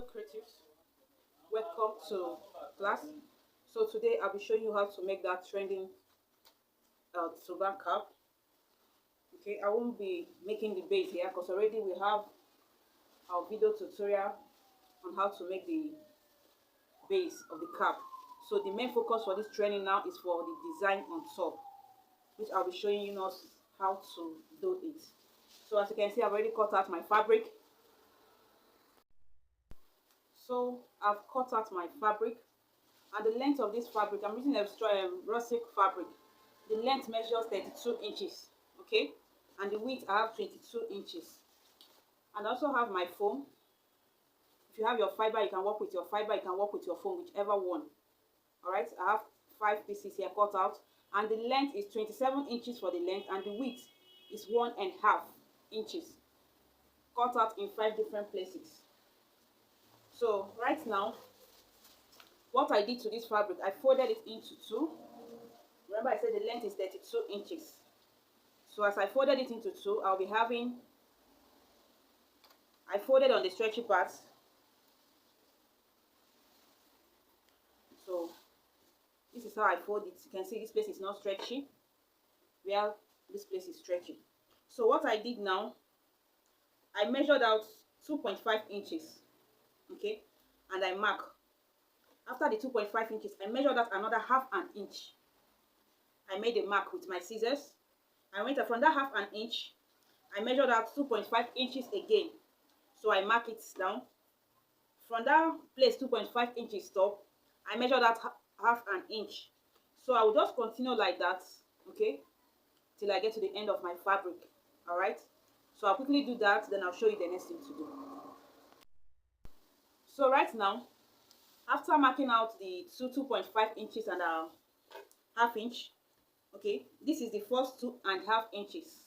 Creatives, welcome to class. So today I'll be showing you how to make that trending turban cap. Okay, I won't be making the base here because already we have our video tutorial on how to make the base of the cap. So the main focus for this training now is for the design on top, which I'll be showing you us how to do it. So as you can see, I've already cut out my fabric. So I've cut out my fabric, and the length of this fabric, I'm using a rustic fabric. The length measures 32 inches, okay, and the width I have 22 inches. And I also have my foam. If you have your fiber, you can work with your fiber, you can work with your foam, whichever one. All right, I have 5 pieces here cut out, and the length is 27 inches for the length, and the width is 1.5 inches, cut out in 5 different places. So right now, what I did to this fabric, I folded it into two. Remember I said the length is 32 inches. So as I folded it into two, I'll be having, I folded on the stretchy parts. So this is how I fold it. You can see this place is not stretchy, where this place is stretchy. So what I did now, I measured out 2.5 inches, okay, and I mark. After the 2.5 inches, I measured out another half an inch. I made a mark with my scissors. I went from that half an inch, I measured out 2.5 inches again. So I mark it down. From that place 2.5 inches top, I measured out half an inch. So I will just continue like that, okay, till I get to the end of my fabric. All right, so I'll quickly do that, then I'll show you the next thing to do. So right now, after marking out the 2.5 inches and a half inch, okay, this is the first 2.5 inches.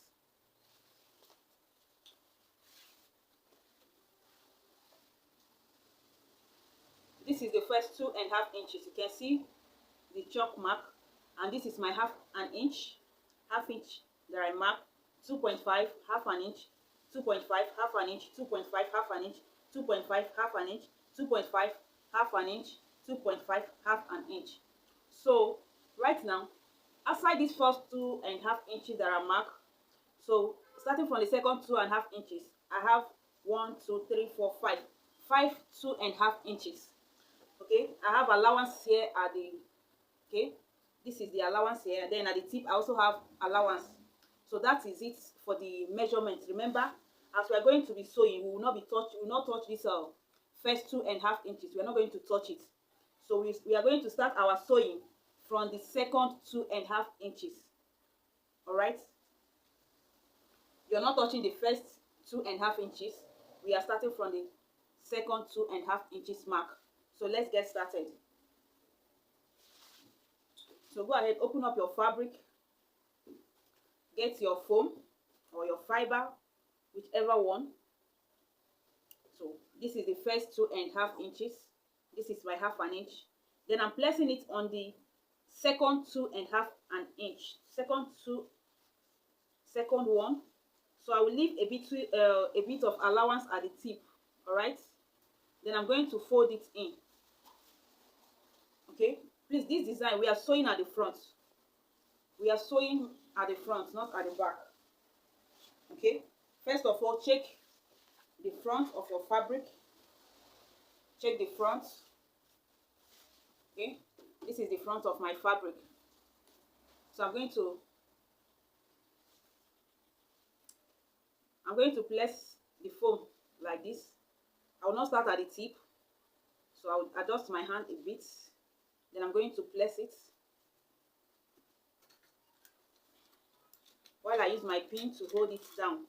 This is the first 2.5 inches. You can see the chalk mark, and this is my half inch that I mark. 2.5, half an inch, 2.5, half an inch, 2.5, half an inch, 2.5, half an inch, 2.5, half an inch, 2.5, half an inch. So right now, outside these first 2.5 inches that are marked, so starting from the second 2.5 inches, I have 1, 2, 3, 4, 5 2.5 inches. Okay, I have allowance here at the, okay, this is the allowance here. Then at the tip I also have allowance. So that is it for the measurement. Remember, as we are going to be sewing, we will not touch this first 2.5 inches. We are not going to touch it. So we are going to start our sewing from the second 2.5 inches. All right, you're not touching the first 2.5 inches. We are starting from the second 2.5 inches mark. So let's get started. So go ahead, open up your fabric, get your foam or your fiber, whichever one. So this is the first 2.5 inches. This is my half an inch. Then I'm placing it on the second 2.5 inch. Second one. So I will leave a bit of allowance at the tip. All right. Then I'm going to fold it in. Okay, please, this design we are sewing at the front. We are sewing at the front, not at the back. Okay, first of all, check the front of your fabric. Check the front. Okay, this is the front of my fabric. So I'm going place the foam like this. I will not start at the tip, so I will adjust my hand a bit. Then I'm going to place it while I use my pin to hold it down.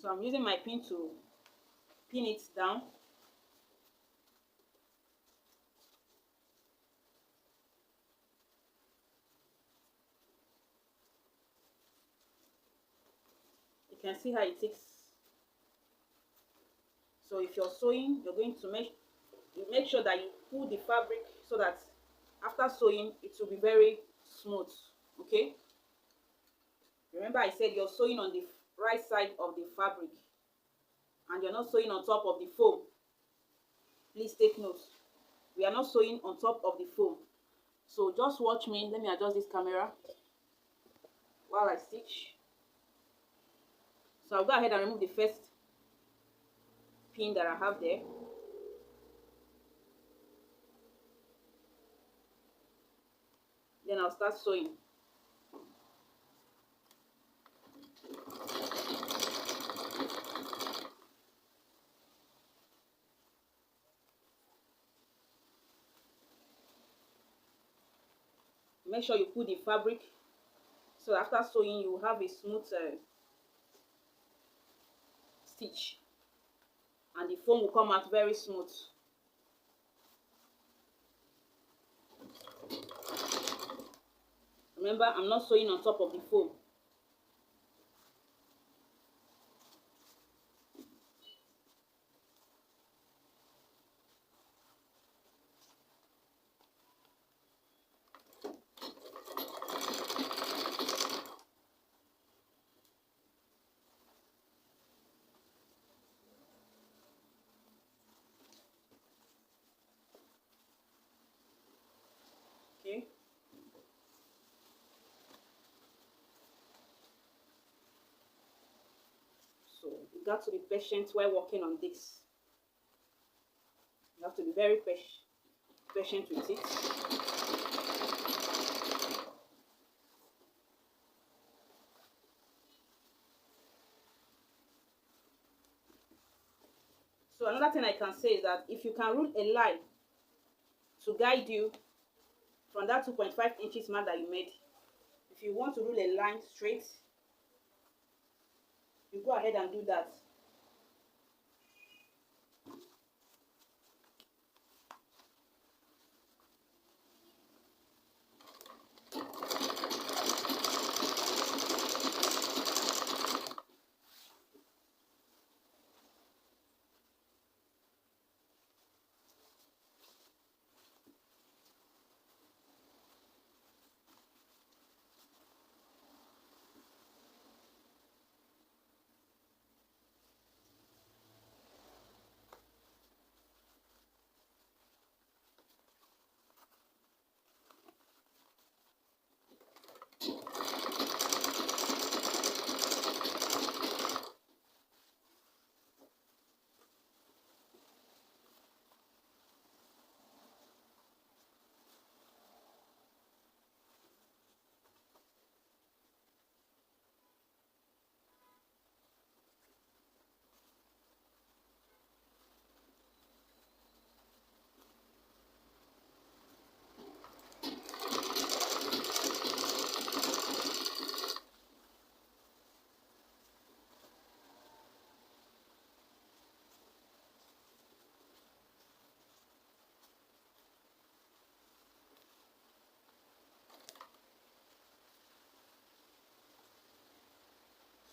So I'm using my pin to pin it down. You can see how it takes. So if you're sewing, you're going to You make sure that you pull the fabric so that after sewing it will be very smooth. Okay, remember I said you're sewing on the right side of the fabric and you're not sewing on top of the foam. Please take note, we are not sewing on top of the foam. So just watch me. Let me adjust this camera while I stitch. So I'll go ahead and remove the first pin that I have there. Then I'll start sewing. Make sure you put the fabric so after sewing you have a smooth stitch and the foam will come out very smooth. Remember, I'm not sewing on top of the foam. Okay. So you got to be patient while working on this. You have to be very patient with it. So another thing I can say is that if you can rule a line to guide you from that 2.5 inches mark that you made, if you want to rule a line straight, you go ahead and do that.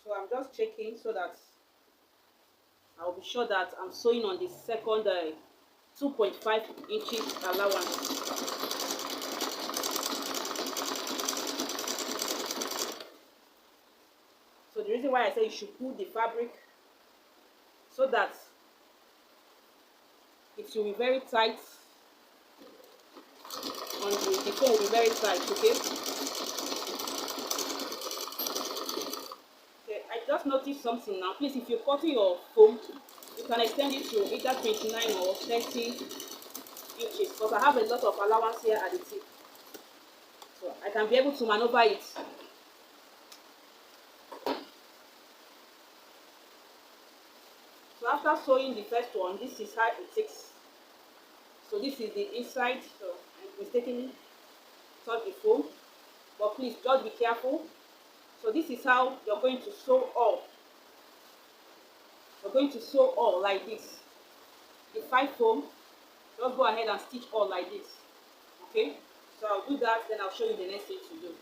So I'm just checking so that I'll be sure that I'm sewing on the second 2.5 inches allowance. So the reason why I say you should pull the fabric so that it will be very tight on the foam will be very tight, okay? Okay, I just noticed something now. Please, if you're cutting your foam, you can extend it to either 29 or 30 inches because I have a lot of allowance here at the tip. So I can be able to maneuver it. So after sewing the first one, this is how it takes. So this is the inside. So I mistakenly touched the foam, but please just be careful. So this is how you're going to sew all. You're going to sew all like this. The 5 foam, just go ahead and stitch all like this. Okay? So I'll do that, then I'll show you the next thing to do.